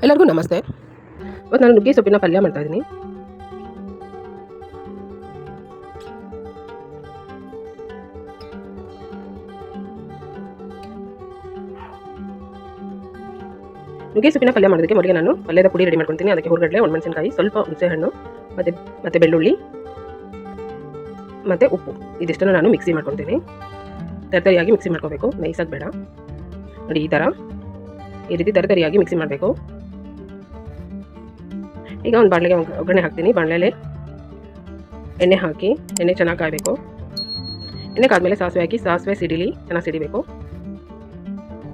ಎಲ್ಲರಿಗೂ ನಮಸ್ತೆ. ಇವತ್ತು ನಾನು ನುಗ್ಗೆ ಸೊಪ್ಪಿನ ಪಲ್ಯ ಮಾಡ್ತಾಯಿದ್ದೀನಿ. ನುಗ್ಗೆ ಸೊಪ್ಪಿನ ಪಲ್ಯ ಮಾಡೋದಕ್ಕೆ ಮೊದಲಿಗೆ ನಾನು ಪಲ್ಯದ ಪುಡಿ ರೆಡಿ ಮಾಡ್ಕೊತೀನಿ. ಅದಕ್ಕೆ ಹುರುಗಡ್ಲೆ, ಒಣಮೆಣಸಿನಕಾಯಿ, ಸ್ವಲ್ಪ ಹುಣಸೆಹಣ್ಣು ಮತ್ತು ಬೆಳ್ಳುಳ್ಳಿ ಮತ್ತು ಉಪ್ಪು ಇದಿಷ್ಟನ್ನು ನಾನು ಮಿಕ್ಸಿ ಮಾಡ್ಕೊತೀನಿ. ತರತರಿಯಾಗಿ ಮಿಕ್ಸಿ ಮಾಡ್ಕೋಬೇಕು, ನೈಸಾಗಿ ಬೇಡ. ನೋಡಿ ಈ ರೀತಿ ತರತರಿಯಾಗಿ ಮಿಕ್ಸಿ ಮಾಡಬೇಕು. ಈಗ ಒಂದು ಬಾಣಲೆಗೆ ಒಗ್ಗರಣೆ ಹಾಕ್ತೀನಿ. ಬಾಣಲೆಯಲ್ಲಿ ಎಣ್ಣೆ ಹಾಕಿ ಎಣ್ಣೆ ಚೆನ್ನಾಗಿ ಕಾಯಬೇಕು. ಎಣ್ಣೆ ಕಾದ್ಮೇಲೆ ಸಾಸಿವೆ ಹಾಕಿ ಸಾಸಿವೆ ಚೆನ್ನಾಗಿ ಸಿಡಿಬೇಕು.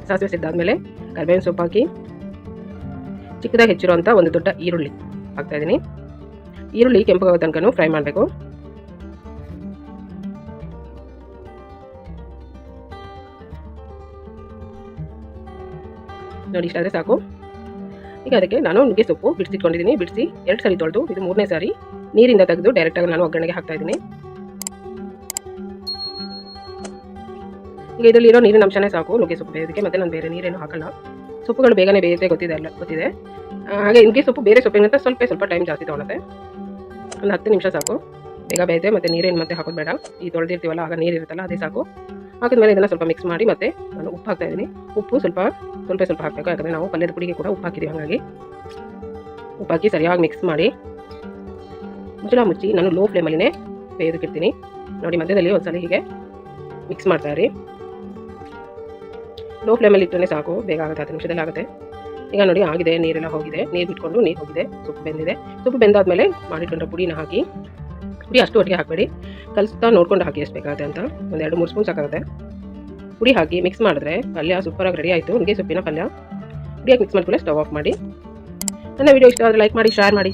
ಸಾಸಿವೆ ಸಿದ್ದಾದ್ಮೇಲೆ ಕರಿಬೇವಿನ ಸೊಪ್ಪು ಹಾಕಿ ಚಿಕ್ಕದಾಗಿ ಹೆಚ್ಚಿರುವಂಥ ಒಂದು ದೊಡ್ಡ ಈರುಳ್ಳಿ ಹಾಕ್ತಾಯಿದ್ದೀನಿ. ಈರುಳ್ಳಿ ಕೆಂಪಗಾಗೋ ತನಕ ಫ್ರೈ ಮಾಡಬೇಕು. ನೋಡಿ, ಇಷ್ಟಾದರೆ ಸಾಕು. ಈಗ ಅದಕ್ಕೆ ನಾನು ನುಗ್ಗೆ ಸೊಪ್ಪು ಬಿಡಿಸಿಟ್ಕೊಂಡಿದ್ದೀನಿ. ಬಿಡಿಸಿ 2 ಸಾರಿ ತೊಳೆದು ಇದು 3ನೇ ಸಾರಿ ನೀರಿಂದ ತೆಗೆದು ಡೈರೆಕ್ಟಾಗಿ ನಾನು ಒಗ್ಗರಣೆಗೆ ಹಾಕ್ತಾಯಿದ್ದೀನಿ. ಈಗ ಇದರಲ್ಲಿರೋ ನೀರಿನ ಅಂಶನೇ ಸಾಕು ನುಗ್ಗೆ ಸೊಪ್ಪು ಬೇಯೋದಕ್ಕೆ. ಮತ್ತು ನಾನು ಬೇರೆ ನೀರೇನು ಹಾಕಲ್ಲ. ಸೊಪ್ಪುಗಳು ಬೇಗನೆ ಬೇಯುತ್ತೆ, ಗೊತ್ತಿದೆ. ಹಾಗೆ ನುಗ್ಗೆ ಸೊಪ್ಪು ಬೇರೆ ಸೊಪ್ಪಿಗಿಂತ ಸ್ವಲ್ಪ ಟೈಮ್ ಜಾಸ್ತಿ ತೊಗೊಳುತ್ತೆ. ಒಂದು 10 ನಿಮಿಷ ಸಾಕು, ಬೇಗ ಬೇಯುತ್ತೆ. ಮತ್ತು ನೀರೇನು ಮತ್ತೆ ಹಾಕೋದು ಬೇಡ. ಈ ತೊಳೆದಿರ್ತೀವಲ್ಲ, ಆಗ ನೀರಿರುತ್ತಲ್ಲ ಅದೇ ಸಾಕು. ಹಾಕಿದ್ಮೇಲೆ ಇದನ್ನು ಸ್ವಲ್ಪ ಮಿಕ್ಸ್ ಮಾಡಿ ಮತ್ತೆ ನಾನು ಉಪ್ಪು ಹಾಕ್ತಾಯಿದ್ದೀನಿ. ಉಪ್ಪು ಸ್ವಲ್ಪ ಹಾಕಬೇಕು, ಯಾಕಂದರೆ ನಾವು ಪಲ್ಯದ ಪುಡಿಗೆ ಕೂಡ ಉಪ್ಪು ಹಾಕಿದ್ದೀವಿ. ಹಾಗಾಗಿ ಉಪ್ಪು ಹಾಕಿ ಸರಿಯಾಗಿ ಮಿಕ್ಸ್ ಮಾಡಿ ಮುಚ್ಚಳ ಮುಚ್ಚಿ ನಾನು ಲೋ ಫ್ಲೇಮಲ್ಲಿನೇ ಬೇಯೋದಕ್ಕಿರ್ತೀನಿ. ನೋಡಿ, ಮಧ್ಯದಲ್ಲಿ ಒಂದ್ಸಲ ಹೀಗೆ ಮಿಕ್ಸ್ ಮಾಡ್ತಾಯಿರಿ. ಲೋ ಫ್ಲೇಮಲ್ಲಿ ಇಟ್ಟರೆ ಸಾಕು, ಬೇಗ ಆಗುತ್ತೆ, 10 ನಿಮಿಷದಲ್ಲಿ ಆಗುತ್ತೆ. ಈಗ ನೋಡಿ ಆಗಿದೆ, ನೀರೆಲ್ಲ ಹೋಗಿದೆ, ನೀರು ಹೋಗಿದೆ, ಸೊಪ್ಪು ಬೆಂದಿದೆ. ಸೊಪ್ಪು ಬೆಂದಾದ್ಮೇಲೆ ಮಾಡಿಟ್ಕೊಂಡ್ರೆ ಪುಡಿನ ಹಾಕಿ, ಪುಡಿ ಅಷ್ಟು ಒಟ್ಟಿಗೆ ಹಾಕಬೇಡಿ, ಕಲಿಸ್ತಾ ನೋಡ್ಕೊಂಡು ಹಾಕಿ ಎಷ್ಟು ಬೇಕಾಗುತ್ತೆ ಅಂತ. ಒಂದು 2-3 ಸ್ಪೂನ್ ಸಾಕಾಗುತ್ತೆ. ಪುಡಿ ಹಾಕಿ ಮಿಕ್ಸ್ ಮಾಡಿದ್ರೆ ಪಲ್ಯ ಸೂಪರಾಗಿ ರೆಡಿ ಆಯಿತು. ನುಗ್ಗೆ ಸೊಪ್ಪಿನ ಪಲ್ಯ ಪುಡಿಯಾಗಿ ಮಿಕ್ಸ್ ಮಾಡ್ಕೊಳ್ಳಿ. ಸ್ಟವ್ ಆಫ್ ಮಾಡಿ. ನನ್ನ ವಿಡಿಯೋ ಇಷ್ಟ ಆದರೆ ಲೈಕ್ ಮಾಡಿ, ಶೇರ್ ಮಾಡಿ.